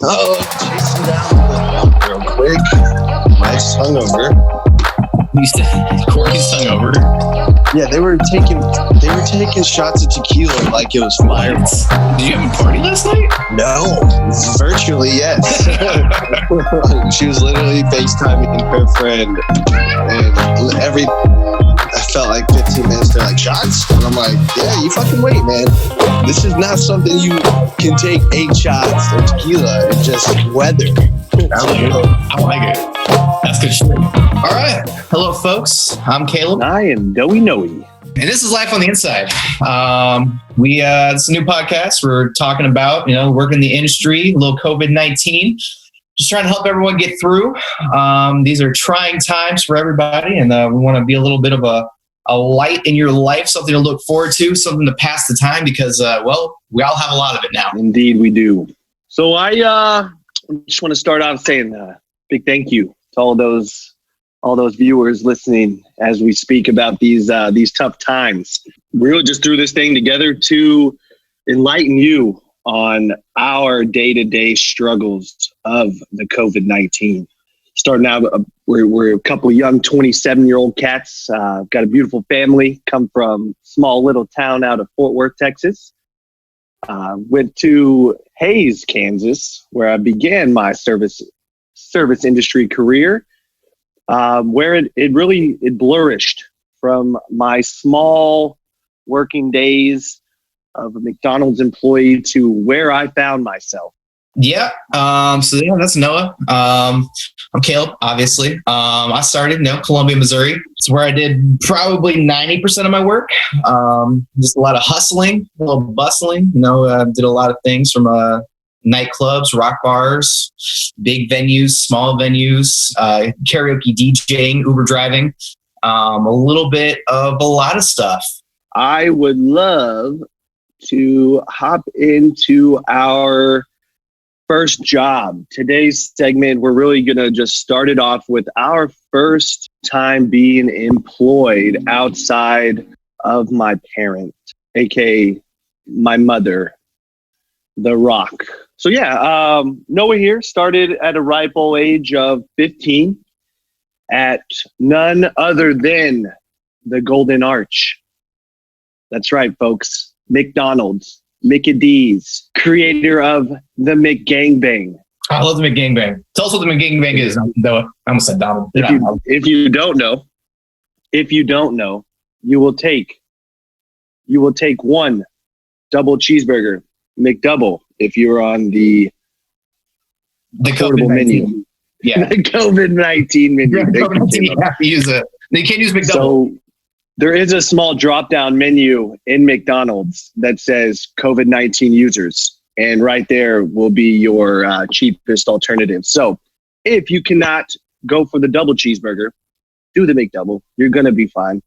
Oh, chasing down the real quick. Nice hungover. You said Corey's hungover. Yeah, they were taking shots of tequila like it was fire. Did you have a party last night? No, virtually yes. She was literally FaceTiming her friend, and I felt like 15 minutes. They're like, shots? And I'm like, yeah, you fucking wait, man. This is not something you can take 8 shots of tequila and just weather. I like it. That's good shit. All right. Hello, folks. I'm Caleb. I am Doey Noe. And this is Life on the Inside. This is a new podcast. We're talking about, working in the industry, a little COVID-19. Just trying to help everyone get through. These are trying times for everybody, and we want to be a little bit of a light in your life, something to look forward to, something to pass the time because, we all have a lot of it now. Indeed, we do. So I just want to start out saying a big thank you to all those viewers listening as we speak about these tough times. We really just threw this thing together to enlighten you on our day-to-day struggles of the COVID-19. Starting out, we're a couple of young 27-year-old cats. Got a beautiful family, come from small little town out of Fort Worth, Texas. Went to Hays, Kansas, where I began my service industry career, where it flourished from my small working days of a McDonald's employee to where I found myself. Yeah. That's Noah. I'm Caleb, obviously. I started in Columbia, Missouri. It's where I did probably 90% of my work. Just a lot of hustling, a little bustling. Did a lot of things from nightclubs, rock bars, big venues, small venues, karaoke DJing, Uber driving, a little bit of a lot of stuff. I would love to hop into our first job. Today's segment, we're really going to just start it off with our first time being employed outside of my parent, aka my mother, The Rock. So Noah here started at a ripe old age of 15 at none other than the Golden Arch. That's right, folks. McDonald's. Mickey D's, creator of the McGangbang. I love the McGangbang. Tell us what the McGangbang is, Noah. I almost said Donald. If you don't know, you will take one double cheeseburger, McDouble, if you're on the affordable menu. Yeah. The COVID-19 menu. Yeah, COVID-19, you have to use it. You can't use McDouble. So there is a small drop-down menu in McDonald's that says COVID-19 users, and right there will be your cheapest alternative. So if you cannot go for the double cheeseburger, do the McDouble. You're going to be fine.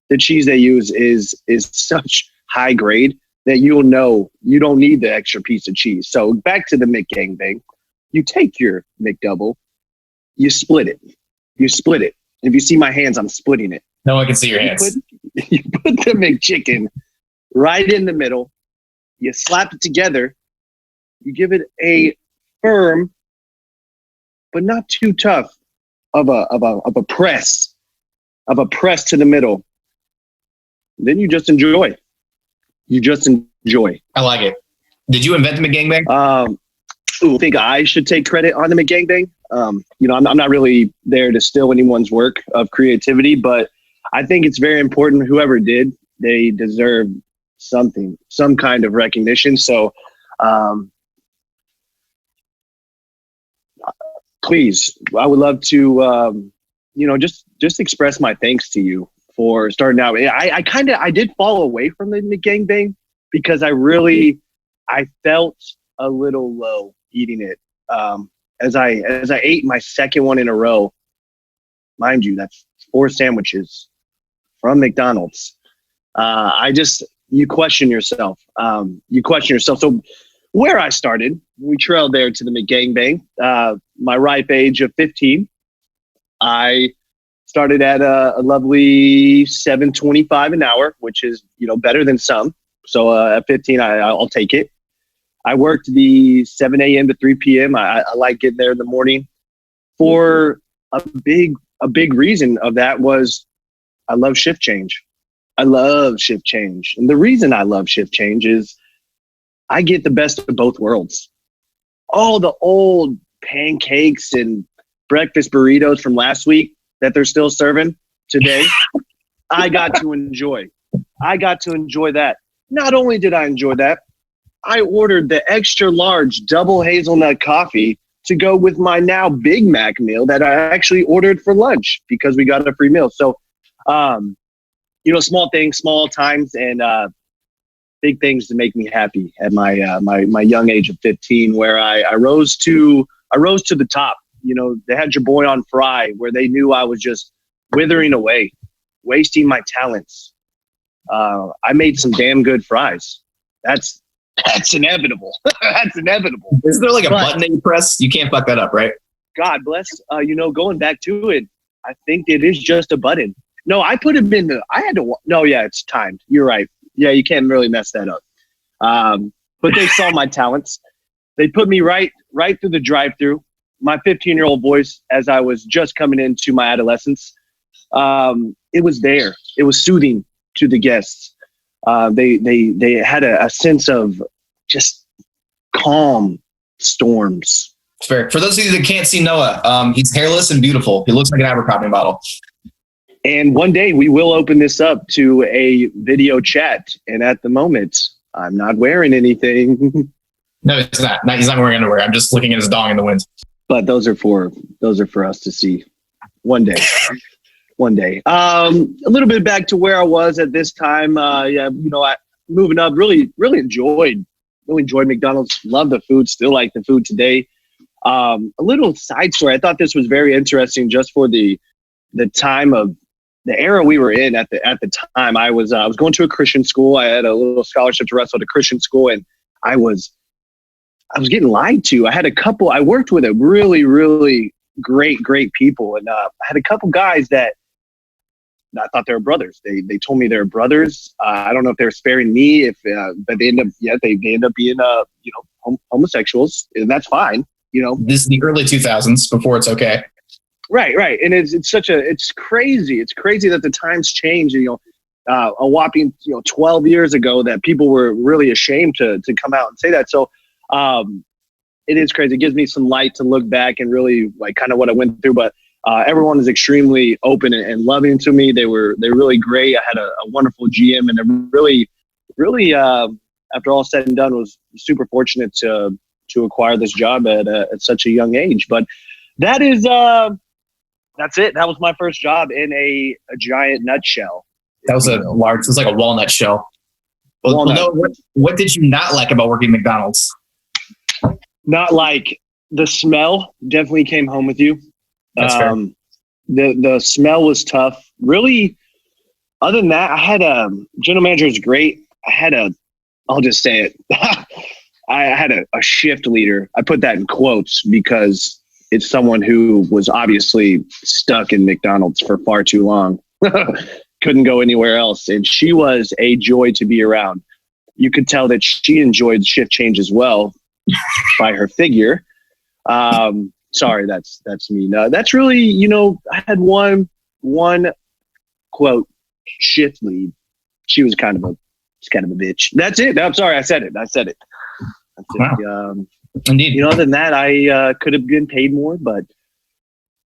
The cheese they use is such high grade that you'll know you don't need the extra piece of cheese. So back to the McGangbang. You take your McDouble, you split it. If you see my hands, I'm splitting it. No one can see your hands. You put the McChicken right in the middle. You slap it together. You give it a firm, but not too tough of a press to the middle. Then you just enjoy. I like it. Did you invent the McGangbang? I think I should take credit on the McGangbang. I'm not really there to steal anyone's work of creativity, but I think it's very important. Whoever did, they deserve some kind of recognition. So, please, I would love to, just express my thanks to you for starting out. I did fall away from the McGangbang because I felt a little low eating it. As I ate my second one in a row, mind you, that's 4 sandwiches from McDonald's. You question yourself. So where I started, we trailed there to the McGangbang. My ripe age of 15, I started at a lovely $7.25 an hour, which is better than some. So at 15, I'll take it. I worked the 7 a.m. to 3 p.m. I like getting there in the morning. For a big reason of that was I love shift change. I love shift change. And the reason I love shift change is I get the best of both worlds. All the old pancakes and breakfast burritos from last week that they're still serving today, I got to enjoy. I got to enjoy that. Not only did I enjoy that, I ordered the extra large double hazelnut coffee to go with my now Big Mac meal that I actually ordered for lunch because we got a free meal. So, small things, small times, and big things to make me happy at my young age of 15, where I rose to the top. They had your boy on Fry, where they knew I was just withering away, wasting my talents. I made some damn good fries. That's inevitable. That's inevitable. Is there like a button that you press? You can't fuck that up, right? God bless. Going back to it, I think it is just a button. No, I put him in it's timed. You're right. Yeah, you can't really mess that up. But they saw my talents. They put me right through the drive-through. My 15-year-old voice, as I was just coming into my adolescence, it was there. It was soothing to the guests. They had a sense of just calm storms. Fair. For those of you that can't see Noah, he's hairless and beautiful. He looks like an Abercrombie model. And one day we will open this up to a video chat. And at the moment, I'm not wearing anything. No, it's not. He's not wearing underwear. I'm just looking at his dong in the wind. But those are for us to see one day. One day. A little bit back to where I was at this time. I moving up, really enjoyed McDonald's. Love the food. Still like the food today. A little side story. I thought this was very interesting, just for the time of the era we were in at the time. I was going to a Christian school. I had a little scholarship to wrestle at a Christian school, and I was getting lied to. I worked with a really, really great people, and I had a couple guys that I thought they were brothers. They told me they were brothers. I don't know if they were sparing me, but they end up being homosexuals, and that's fine. This is the early 2000s before it's okay. Right. And it's crazy. It's crazy that the times change. A whopping 12 years ago that people were really ashamed to come out and say that. So it is crazy. It gives me some light to look back and really like kind of what I went through. But everyone is extremely open and loving to me. They're really great. I had a wonderful GM, and they're really after all said and done, was super fortunate to acquire this job at such a young age. But that is that's it. That was my first job in a giant nutshell. That was it was like a walnut shell. Well, no, what did you not like about working at McDonald's? Not like the smell. Definitely came home with you. That's fair. The smell was tough. Really, other than that, I had a general manager was great. I'll just say it. I had a shift leader. I put that in quotes because it's someone who was obviously stuck in McDonald's for far too long. Couldn't go anywhere else. And she was a joy to be around. You could tell that she enjoyed shift change as well by her figure. Sorry, that's me. No, that's really, I had one quote shift lead. She was kind of a bitch. That's it. I'm sorry. I said it. That's wow. it. Indeed. Other than that, I could have been paid more, but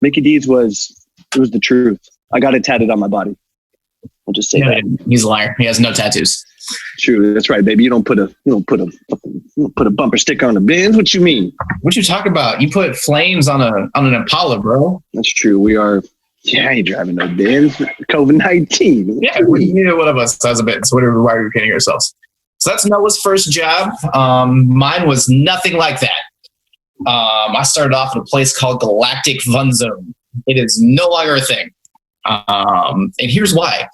Mickey D's was the truth. I got it tatted on my body. I'll just say that. He's a liar. He has no tattoos. True. That's right, baby. You don't put a bumper sticker on the Benz. What you mean? What you talk about? You put flames on an Impala, bro. That's true. We are. Yeah, I ain't driving no Benz. COVID-19. Yeah, neither one of us has a Benz. Why are we kidding ourselves? So that's Noah's first job. Mine was nothing like that. I started off at a place called Galactic Fun Zone. It is no longer a thing. And here's why.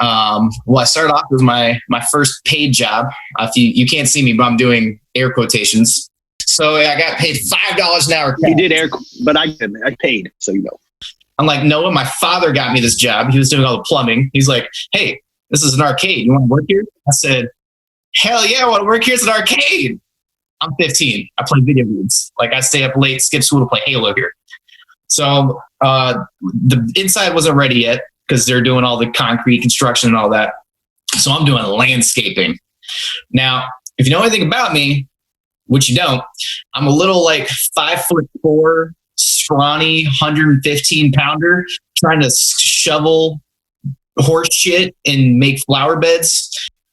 I started off with my first paid job. If you can't see me, but I'm doing air quotations. So I got paid $5 an hour. He did but I paid, so you know. I'm like, Noah, my father got me this job. He was doing all the plumbing. He's like, hey, this is an arcade. You want to work here? I said, hell yeah, I want to work here. It's an arcade. I'm 15. I play video games. Like I stay up late, skip school to play Halo here. So the inside wasn't ready yet because they're doing all the concrete construction and all that. So I'm doing landscaping. Now, if you know anything about me, which you don't, I'm a little like 5'4", scrawny, 115 pounder trying to shovel horse shit and make flower beds.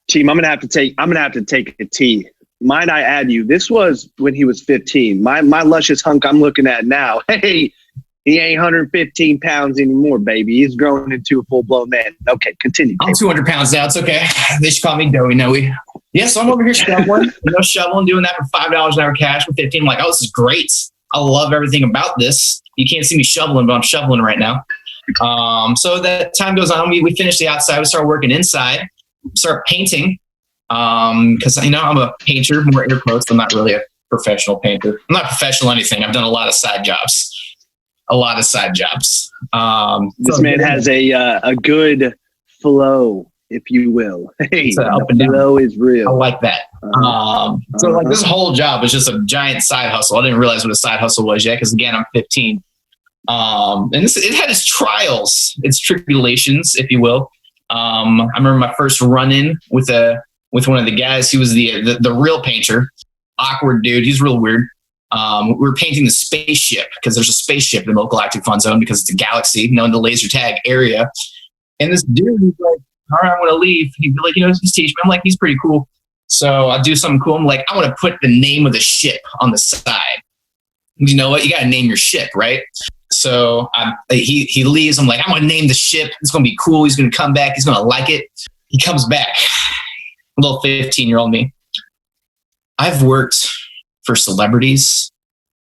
Team, I'm gonna have to take a T. Might I add you? This was when he was 15. My luscious hunk I'm looking at now. Hey, he ain't 115 pounds anymore, baby. He's grown into a full-blown man. Okay, continue. I'm 200 pounds now. It's okay. They should call me Doughy Noe. Yeah, so I'm over here shoveling, shoveling, doing that for $5 an hour cash with 15. I'm like, oh, this is great. I love everything about this. You can't see me shoveling, but I'm shoveling right now. So that time goes on. We finish the outside. We start working inside. Start painting. Because I'm a painter, more air quotes. I'm not really a professional painter. I'm not professional anything. I've done a lot of side jobs. This man has a good flow, if you will. Hey, the flow is real. I like that. So like this whole job was just a giant side hustle. I didn't realize what a side hustle was yet because again, I'm 15. And it had its trials, its tribulations, if you will. I remember my first run-in with one of the guys. He was the real painter, awkward dude. He's real weird. We were painting the spaceship because there's a spaceship in the local active fun zone because it's a galaxy, in the laser tag area. And this dude was like, all right, I want to leave. He'd be like, just teach me. I'm like, he's pretty cool. So I'll do something cool. I'm like, I want to put the name of the ship on the side. You know what? You got to name your ship, right? So he leaves. I'm like, I'm going to name the ship. It's going to be cool. He's going to come back. He's going to like it. He comes back. Little 15-year-old me. I've worked for celebrities.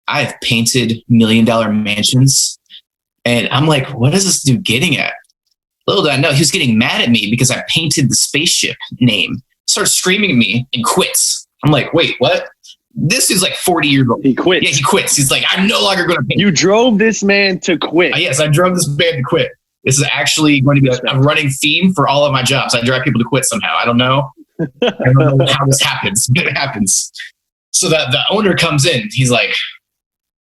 I've painted $1 million mansions. And I'm like, what is this dude getting at? Little did I know, he was getting mad at me because I painted the spaceship name. Starts screaming at me and quits. I'm like, wait, what? This is like 40 years old. He quits. Yeah, he quits. He's like, I'm no longer going to paint. You drove this man to quit. Yes, I drove this man to quit. This is actually going to be a running theme for all of my jobs. I drive people to quit somehow. I don't know. I don't know how this happens, but it happens. So that the owner comes in. He's like,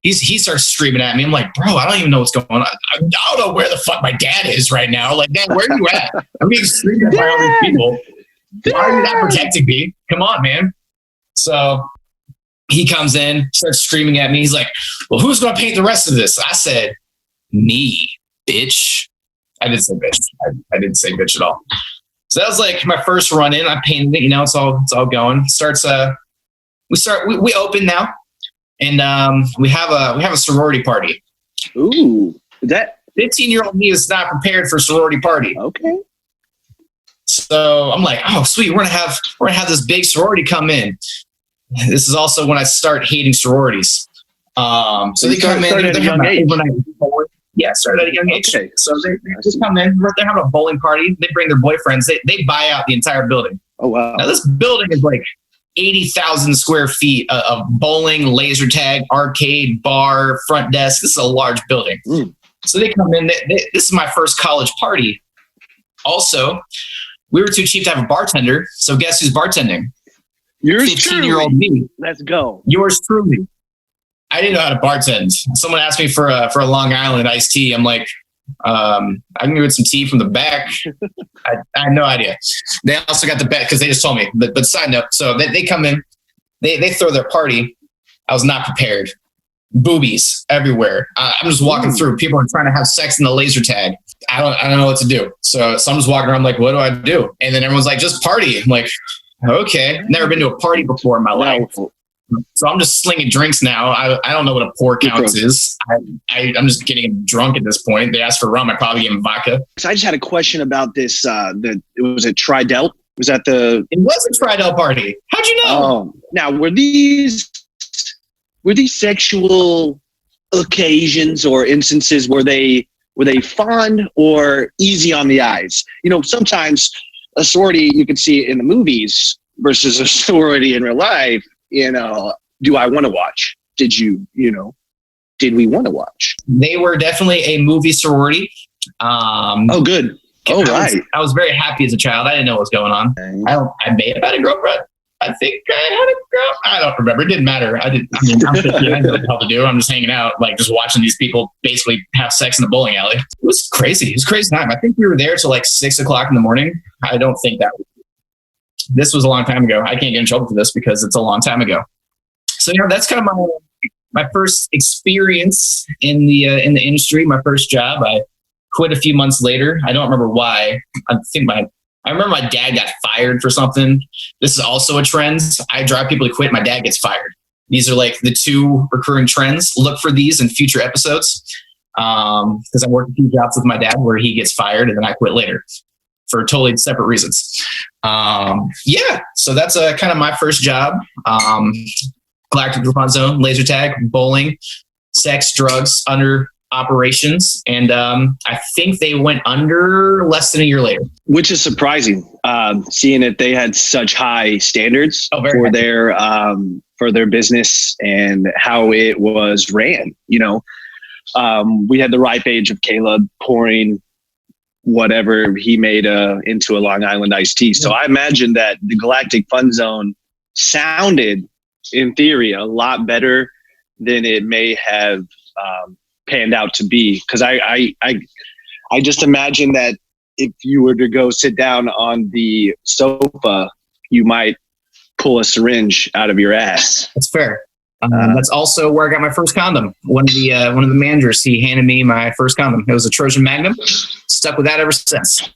he starts screaming at me. I'm like, bro, I don't even know what's going on. I don't know where the fuck my dad is right now. Like, Dad, where are you at? I'm being screamed at by all these people. Why are you not protecting me? Come on, man. So he comes in, starts screaming at me. He's like, well, who's going to paint the rest of this? I said, me, bitch. I didn't say bitch. I didn't say bitch at all. So that was like my first run in. I painted it. It's all going. We open now, and we have a sorority party. Ooh, that 15-year-old me is not prepared for a sorority party. Okay. So I'm like, oh sweet, we're gonna have this big sorority come in. This is also when I start hating sororities. So they come in at a young age. Yeah, started at a young age. Okay. So they just come in. They're having a bowling party. They bring their boyfriends. They buy out the entire building. Oh wow! Now this building is like 80,000 square feet of bowling, laser tag, arcade, bar, front desk. This is a large building. So they come in. This is my first college party. Also, we were too cheap to have a bartender. So guess who's bartending? Yours 15-year-old me. Let's go. Yours truly. I didn't know how to bartend. Someone asked me for a Long Island iced tea. I'm like, I can get some tea from the back. I had no idea. They also got the bet because they just told me. But side note, so they come in, they throw their party. I was not prepared. Boobies everywhere. I'm just walking through. People are trying to have sex in the laser tag. I don't know what to do. So I'm just walking around like, what do I do? And then everyone's like, just party. I'm like, okay. Never been to a party before in my life. So I'm just slinging drinks now. I don't know what a pour count is. I'm just getting drunk at this point. They asked for rum. I probably give them vodka. So I just had a question about this. It was a Tridelt. Was that the? It was a Tridelt party. How'd you know? Now were these sexual occasions or instances? Were they fun or easy on the eyes? Sometimes a sorority you can see it in the movies versus a sorority in real life. Do I want to watch? Did we want to watch? They were definitely a movie sorority. Oh, good. Oh, right. I was very happy as a child. I didn't know what was going on. I may have had a girlfriend. I think I had a girl. I don't remember. It didn't matter. I'm 50. I didn't know what the hell to do. I'm just hanging out, like just watching these people basically have sex in the bowling alley. It was crazy. It was a crazy time. I think we were there till like 6 o'clock in the morning. I don't think that this was a long time ago. I can't get in trouble for this because it's a long time ago. So that's kind of my first experience in the industry. My first job. I quit a few months later. I don't remember why. I remember my dad got fired for something. This is also a trend. I drive people to quit. My dad gets fired. These are like the two recurring trends. Look for these in future episodes because I worked a few jobs with my dad where he gets fired and then I quit later for totally separate reasons. So that's kind of my first job. Galactic Groupon Zone, laser tag, bowling, sex, drugs, under operations, and I think they went under less than a year later, which is surprising, seeing that they had such high standards for their business and how it was ran. We had the ripe age of Caleb pouring whatever he made into a Long Island iced tea. So I imagine that the Galactic Fun Zone sounded, in theory, a lot better than it may have panned out to be, because I just imagine that if you were to go sit down on the sofa, you might pull a syringe out of your ass. That's fair. That's also where I got my first condom. One of the managers, he handed me my first condom. It was a Trojan Magnum. Stuck with that ever since.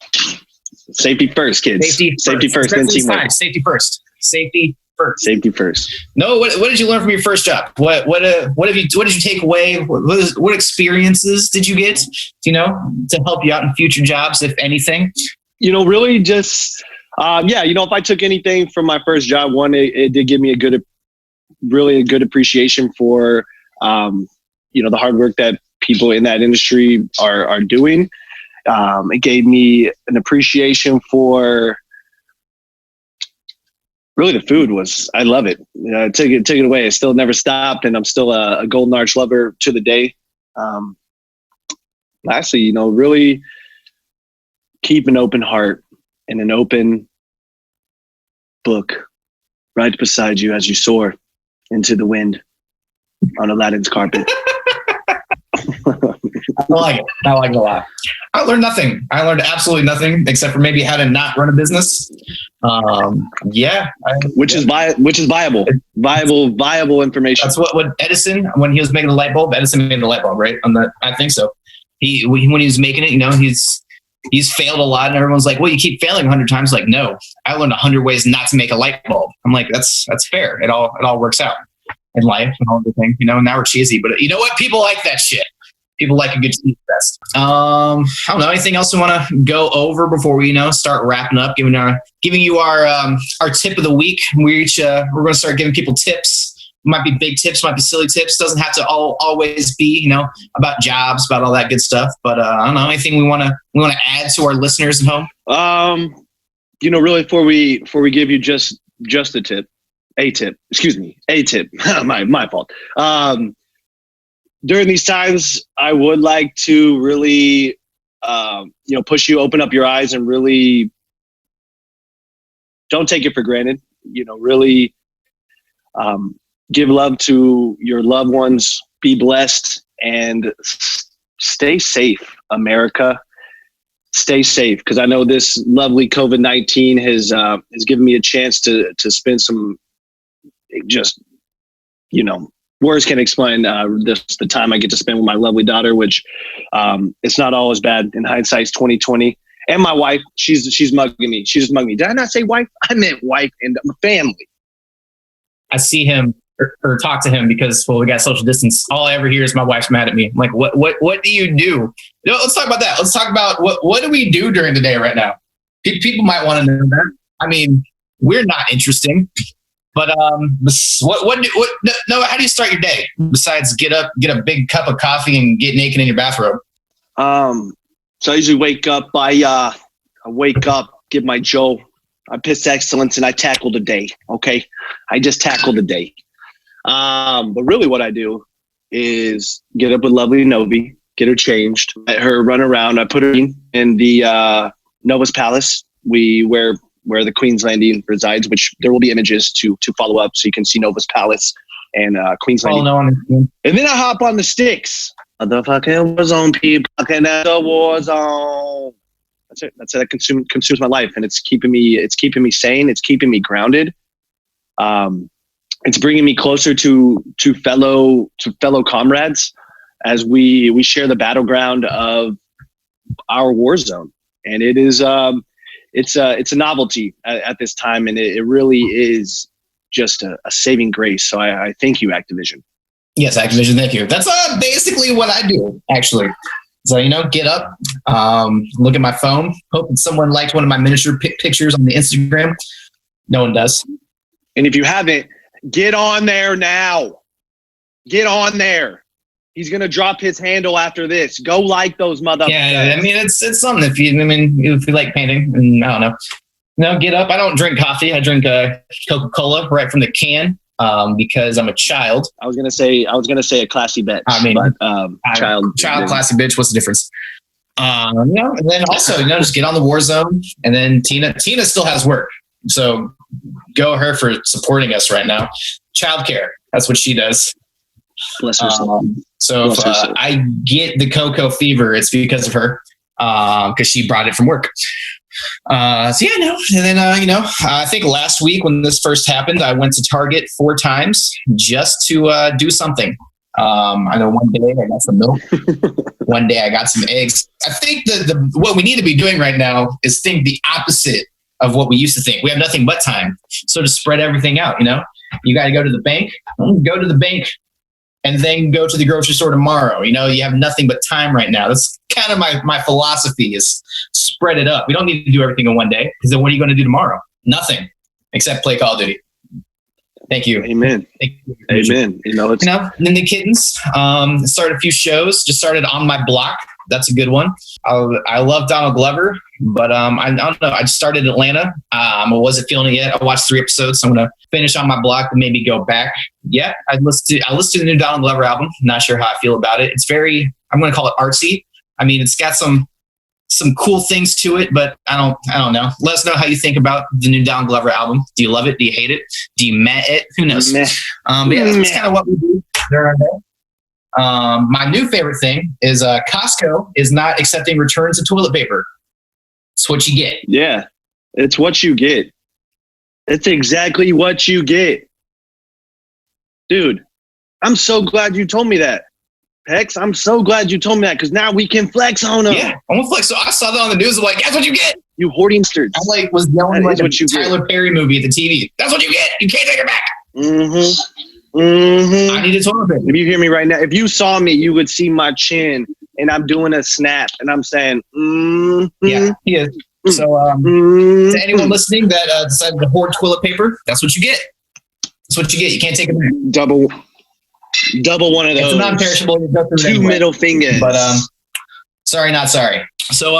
Safety first, kids. Safety first. Then teamwork. Safety first. Safety first. Safety first. No, what did you learn from your first job? What did you take away? What experiences did you get? To help you out in future jobs, if anything. Really just if I took anything from my first job, one, it did give me a good appreciation for the hard work that people in that industry are doing. It gave me an appreciation for. Really, the food I love it. I took it away. It still never stopped, and I'm still a Golden Arch lover to the day. Lastly, really keep an open heart and an open book right beside you as you soar into the wind on Aladdin's carpet. I like it a lot. I learned nothing. I learned absolutely nothing except for maybe how to not run a business. Which is viable information. That's what Edison, when he was making the light bulb, Edison made the light bulb, right? I think so. When he was making it, he's failed a lot, and everyone's like, well, you keep failing 100 times. Like, no, I learned 100 ways not to make a light bulb. I'm like, that's fair. It all works out in life and all everything, now we're cheesy, but you know what? People like that shit. People like a good cheese fest. I don't know. Anything else we want to go over before we, start wrapping up, giving you our tip of the week. We're going to start giving people tips. Might be big tips, might be silly tips. Doesn't have to always be, about jobs, about all that good stuff. But I don't know. Anything we want to add to our listeners at home? Really before we give you just a tip. My fault. During these times, I would like to really, push you, open up your eyes, and really don't take it for granted. Really give love to your loved ones. Be blessed and stay safe, America. Stay safe, because I know this lovely COVID-19 has given me a chance to spend some words can't explain the time I get to spend with my lovely daughter, which it's not always bad. In hindsight, it's 2020. And my wife, she's mugging me. She just mugged me. Did I not say wife? I meant wife and family. I see him or talk to him because, we got social distance. All I ever hear is my wife's mad at me. I'm like, what do you do? Let's talk about that. Let's talk about what do we do during the day right now? People might want to know that. I mean, we're not interesting. But how do you start your day besides get up, get a big cup of coffee, and get naked in your bathrobe? So I usually wake up. I wake up, give my Joe. I piss excellence, and I tackle the day. Okay, I just tackle the day. But really, what I do is get up with lovely Novi, get her changed, let her run around. I put her in the Nova's Palace. We wear where the Queen's Landing resides, which there will be images to follow up so you can see Nova's Palace and Queen's Landing. And then I hop on the sticks. Motherfucking war zone, people. Fucking at the war zone. That's it. That's it. That consumes my life, and it's keeping me sane. It's keeping me grounded. It's bringing me closer to fellow comrades as we share the battleground of our war zone, and it is it's a novelty at this time, and it really is just a saving grace. So I thank you, Activision. Yes, Activision, thank you. That's basically what I do, actually. So, get up, look at my phone, hoping someone liked one of my miniature pictures on the Instagram. No one does. And if you haven't, get on there now. Get on there. He's going to drop his handle after this. Go like those motherfuckers. Yeah, I mean, it's something if you like painting, and I don't know. No, get up. I don't drink coffee. I drink Coca-Cola right from the can. Because I'm a child. I was gonna say a classy bitch. I mean, child, classy bitch. What's the difference? And then also, just get on the war zone. And then Tina still has work, so go her for supporting us right now. Childcare. That's what she does. Bless her soul. So if I get the cocoa fever, it's because of her. Because she brought it from work. And then I think last week when this first happened, I went to Target 4 times just to do something. I know one day I got some milk, one day I got some eggs. I think the what we need to be doing right now is think the opposite of what we used to think. We have nothing but time, so to spread everything out. You got to go to the bank. Go to the bank. And then go to the grocery store tomorrow. You have nothing but time right now. That's kind of my philosophy is spread it up. We don't need to do everything in one day, because then what are you going to do tomorrow? Nothing, except play Call of Duty. Thank you. Amen. Thank you. Amen. And then the kittens started a few shows. Just started On My Block. That's a good one. I love Donald Glover, but I don't know. I just started Atlanta. I wasn't feeling it yet. I watched 3 episodes, so I'm gonna finish On My Block and maybe go back. Yeah, I listened to the new Donald Glover album. Not sure how I feel about it. It's very, I'm gonna call it artsy. I mean, it's got some cool things to it, but I don't know. Let us know how you think about the new Donald Glover album. Do you love it? Do you hate it? Do you meh it? Who knows? But yeah, that's kind of what we do during our day. My new favorite thing is Costco is not accepting returns of toilet paper. It's what you get. Yeah, it's what you get. It's exactly what you get. Dude, I'm so glad you told me that. Hex, I'm so glad you told me that, because now we can flex on them. Yeah, I'm gonna flex. So I saw that on the news. I'm like, that's what you get. You hoarding sturds. I was yelling like a Tyler Perry movie at the TV. That's what you get. You can't take it back. Mm-hmm. Mm-hmm. I need a toilet paper. If you hear me right now, if you saw me, you would see my chin, and I'm doing a snap, and I'm saying, Yeah, he is. So to anyone listening that decided to hoard toilet paper, that's what you get. That's what you get. You can't take it back. Double one of those. It's a non-perishable. 2 middle fingers. But sorry, not sorry. So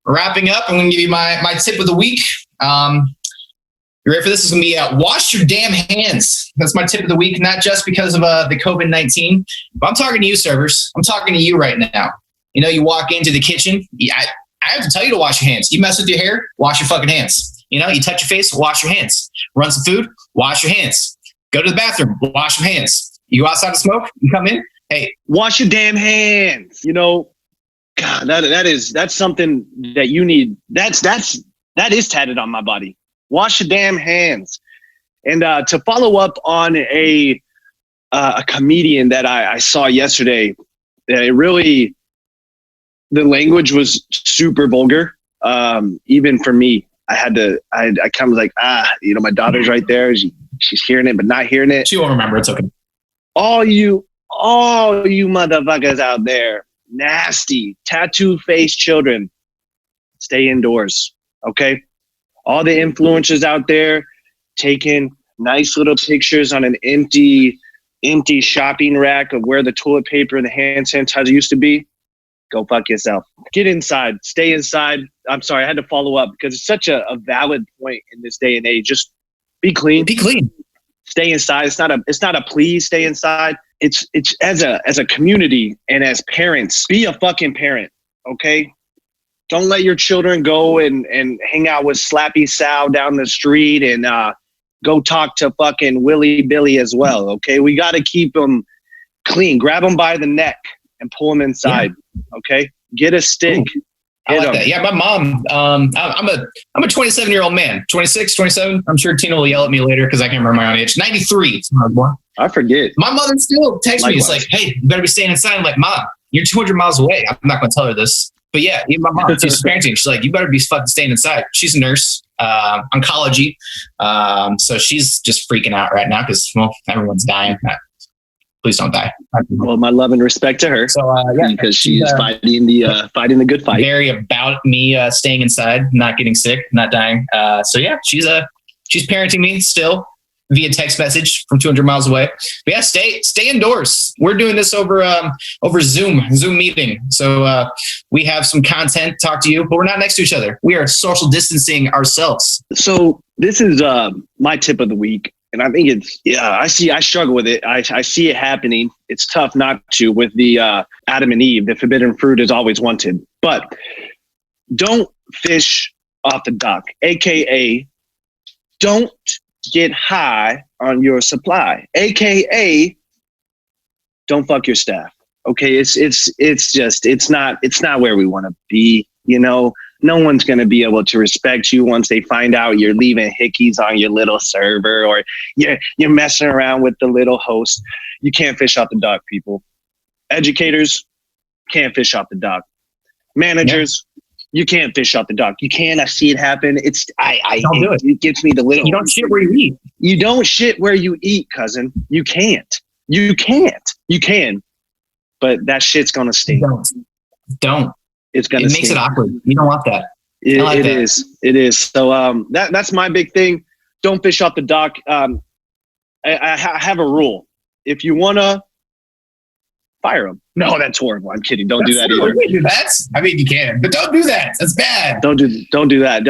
wrapping up, I'm going to give you my tip of the week. You ready for this? It's going to be wash your damn hands. That's my tip of the week, not just because of the COVID-19, but I'm talking to you, servers. I'm talking to you right now. You walk into the kitchen. I have to tell you to wash your hands. You mess with your hair, wash your fucking hands. You touch your face, wash your hands. Run some food, wash your hands. Go to the bathroom, wash your hands. You go outside to smoke, you come in, hey, wash your damn hands. God, that's something that you need. That is tatted on my body. Wash your damn hands. And to follow up on a comedian that I saw yesterday, it really, the language was super vulgar. Even for me, I kind of was like, my daughter's right there. She's hearing it, but not hearing it. She won't remember. It's okay. All you motherfuckers out there, nasty, tattoo-faced children, stay indoors, okay? All the influencers out there taking nice little pictures on an empty shopping rack of where the toilet paper and the hand sanitizer used to be. Go fuck yourself. Get inside. Stay inside. I'm sorry, I had to follow up because it's such a valid point in this day and age. Just be clean. Be clean. Stay inside. It's not a please stay inside. It's as a community and as parents, be a fucking parent, okay? Don't let your children go and hang out with Slappy Sal down the street and go talk to fucking Willie Billy as well. Okay, we got to keep them clean. Grab them by the neck and pull them inside. Yeah. Okay, get a stick. I like that. Yeah, my mom. I'm a 27-year-old man. 26, 27. I'm sure Tina will yell at me later because I can't remember my own age. 93. I forget. My mother still texts me. It's like, hey, you better be staying inside. I'm like, Mom, you're 200 miles away. I'm not going to tell her this. But yeah, even my mom, she's parenting. She's like, you better be fucking staying inside. She's a nurse, oncology. So she's just freaking out right now because, well, everyone's dying. Please don't die. Well, my love and respect to her. So yeah, because she's fighting the good fight. Very about me staying inside, not getting sick, not dying. So yeah, she's parenting me still via text message from 200 miles away. But yeah, stay indoors. We're doing this over Zoom meeting. So we have some content to talk to you, but we're not next to each other. We are social distancing ourselves. So this is my tip of the week. And I think I struggle with it. I see it happening. It's tough not to with the Adam and Eve. The forbidden fruit is always wanted. But don't fish off the dock, AKA don't get high on your supply, AKA don't fuck your staff. Okay, it's not where we want to be, you know. No one's going to be able to respect you once they find out you're leaving hickeys on your little server or you're messing around with the little host. You can't fish off the dock, people. Educators can't fish off the dock. Managers, you can't fish off the dock. You can. I see it happen. Don't do it. It gives me the little. You don't shit where you eat. You don't shit where you eat, cousin. You can't. You can, but that shit's gonna stink. Don't. It makes it awkward. You don't want that. It is. So that's my big thing. Don't fish off the dock. I have a rule. If you wanna fire them. No, that's horrible. I'm kidding. Don't do that either. Do that. I mean, you can, but don't do that. That's bad. Don't do that.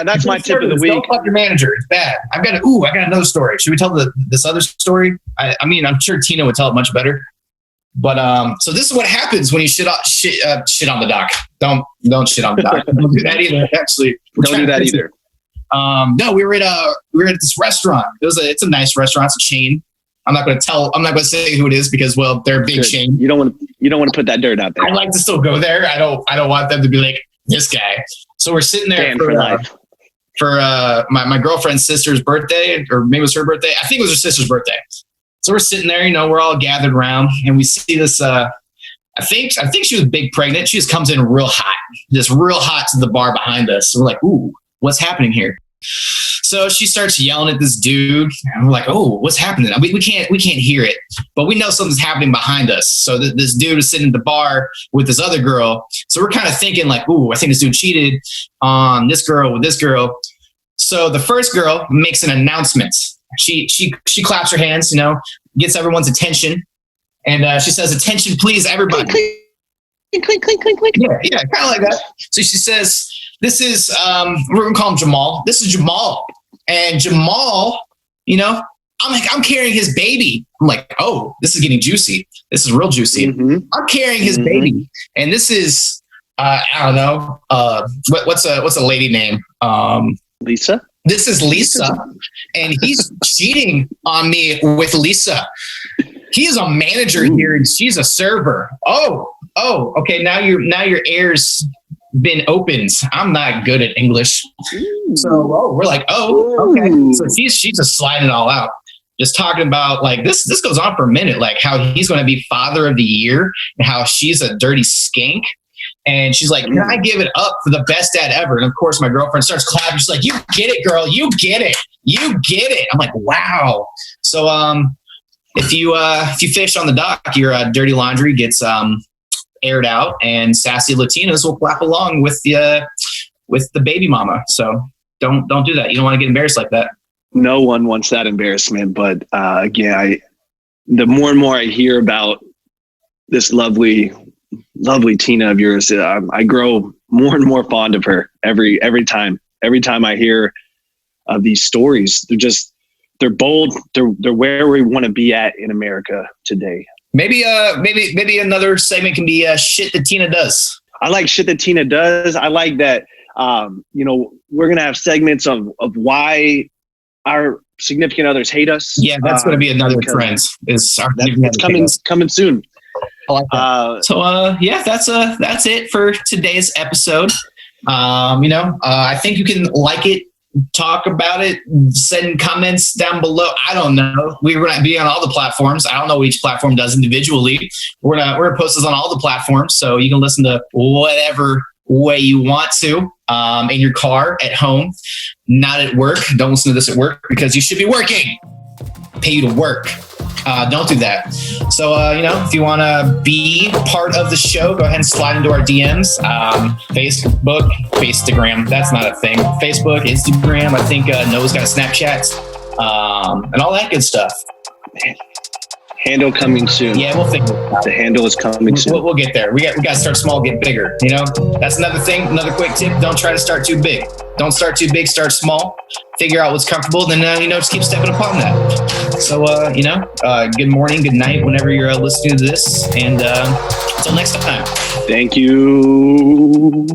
That's my tip of the week. Don't fuck your manager. It's bad. I got another story. Should we tell this other story? I mean, I'm sure Tina would tell it much better. But so this is what happens when you shit on the dock. Don't shit on the dock. Don't do that either. Actually, don't do that either. No, we were at this restaurant. It's a nice restaurant. It's a chain. I'm not going to say who it is because, well, they're a big chain. You don't want to put that dirt out there. I'd like to still go there. I don't want them to be like this guy. So we're sitting there for my girlfriend's sister's birthday, or maybe it was her birthday. I think it was her sister's birthday. So we're sitting there, we're all gathered around, and we see this. I think she was big pregnant. She just comes in real hot to the bar behind us. So we're like, ooh, what's happening here? So she starts yelling at this dude, and we're like, oh, what's happening? I mean, we can't hear it, but we know something's happening behind us. So this dude is sitting at the bar with this other girl. So we're kind of thinking like, ooh, I think this dude cheated on this girl with this girl. So the first girl makes an announcement. She claps her hands, gets everyone's attention, and she says, "Attention, please, everybody." Clink, clink, clink, clink. Yeah, kind of like that. So she says, "This is we're gonna call him Jamal. This is Jamal, and Jamal, I'm carrying his baby." I'm like, "Oh, this is getting juicy. This is real juicy." Mm-hmm. I'm carrying his baby, and this is I don't know what's a lady name? Lisa. This is Lisa, and he's cheating on me with Lisa. He is a manager here, and she's a server. Oh, okay. Now your air's been opened. I'm not good at English, so we're like, okay. So she's just sliding it all out, just talking about like this goes on for a minute, like how he's going to be father of the year, and how she's a dirty skank. And she's like, can I give it up for the best dad ever? And of course, my girlfriend starts clapping. She's like, you get it, girl. You get it. You get it. I'm like, wow. So if you fish on the dock, your dirty laundry gets aired out, and sassy Latinas will clap along with the baby mama. So don't do that. You don't want to get embarrassed like that. No one wants that embarrassment. But again, the more and more I hear about this lovely Tina of yours, I grow more and more fond of her every time I hear of these stories. They're bold. They're where we want to be at in America today. Maybe another segment can be shit that Tina does. I like shit that Tina does. I like that. We're gonna have segments of why our significant others hate us. Yeah, that's going to be another trend. It's coming soon. I like that. That's it for today's episode. I think you can like it, talk about it, send comments down below. I don't know. We're going to be on all the platforms. I don't know what each platform does individually. We're gonna post this on all the platforms, so you can listen to whatever way you want to, in your car, at home, not at work. Don't listen to this at work because you should be working. Pay you to work. Don't do that. So, if you want to be part of the show, go ahead and slide into our DMs. Facebook, Instagram. That's not a thing. Facebook, Instagram. I think Noah's got a Snapchat, and all that good stuff. Handle coming soon. Yeah, we'll figure it out. The handle is coming soon. We'll get there. We got to start small, get bigger. That's another thing. Another quick tip: don't try to start too big. Don't start too big. Start small. Figure out what's comfortable. Then just keep stepping upon that. So good morning, good night, whenever you're listening to this, and until next time. Thank you.